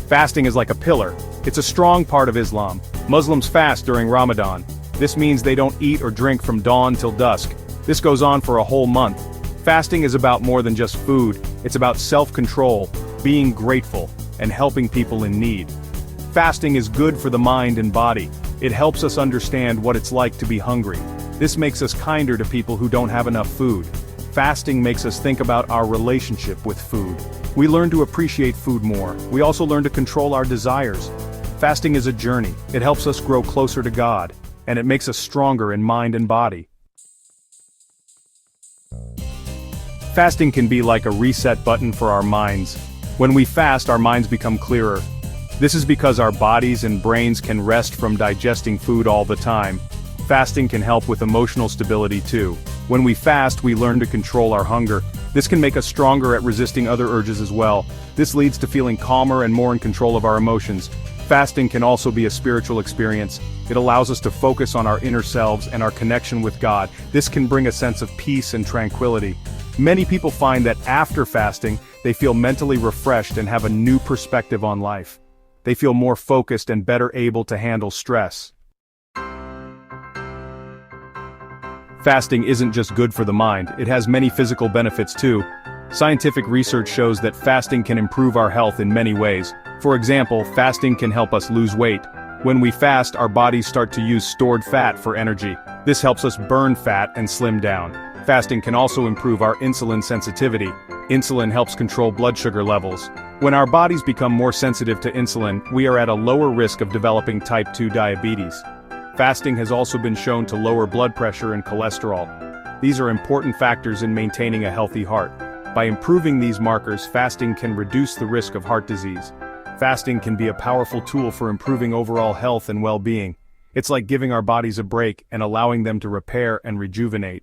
Fasting is like a pillar. It's a strong part of Islam. Muslims fast during Ramadan. This means they don't eat or drink from dawn till dusk. This goes on for a whole month. Fasting is about more than just food. It's about self-control, being grateful, and helping people in need. Fasting is good for the mind and body. It helps us understand what it's like to be hungry. This makes us kinder to people who don't have enough food. Fasting makes us think about our relationship with food. We learn to appreciate food more. We also learn to control our desires. Fasting is a journey. It helps us grow closer to God, and it makes us stronger in mind and body. Fasting can be like a reset button for our minds. When we fast, our minds become clearer. This is because our bodies and brains can rest from digesting food all the time. Fasting can help with emotional stability too. When we fast, we learn to control our hunger. This can make us stronger at resisting other urges as well. This leads to feeling calmer and more in control of our emotions. Fasting can also be a spiritual experience. It allows us to focus on our inner selves and our connection with God. This can bring a sense of peace and tranquility. Many people find that after fasting, they feel mentally refreshed and have a new perspective on life. They feel more focused and better able to handle stress. Fasting isn't just good for the mind, it has many physical benefits too. Scientific research shows that fasting can improve our health in many ways. For example, fasting can help us lose weight. When we fast, our bodies start to use stored fat for energy. This helps us burn fat and slim down. Fasting can also improve our insulin sensitivity. Insulin helps control blood sugar levels. When our bodies become more sensitive to insulin, we are at a lower risk of developing type 2 diabetes. Fasting has also been shown to lower blood pressure and cholesterol. These are important factors in maintaining a healthy heart. By improving these markers, fasting can reduce the risk of heart disease. Fasting can be a powerful tool for improving overall health and well-being. It's like giving our bodies a break and allowing them to repair and rejuvenate.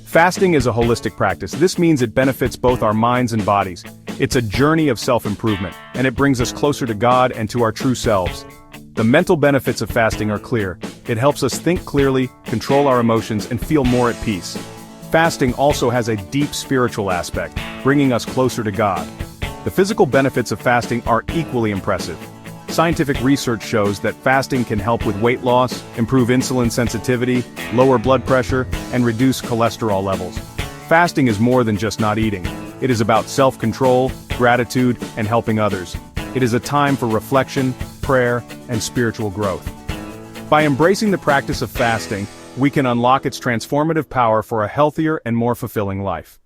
Fasting is a holistic practice. This means it benefits both our minds and bodies. It's a journey of self-improvement, and it brings us closer to God and to our true selves. The mental benefits of fasting are clear. It helps us think clearly, control our emotions, and feel more at peace. Fasting also has a deep spiritual aspect, bringing us closer to God. The physical benefits of fasting are equally impressive. Scientific research shows that fasting can help with weight loss, improve insulin sensitivity, lower blood pressure, and reduce cholesterol levels. Fasting is more than just not eating. It is about self-control, gratitude, and helping others. It is a time for reflection, prayer, and spiritual growth. By embracing the practice of fasting, we can unlock its transformative power for a healthier and more fulfilling life.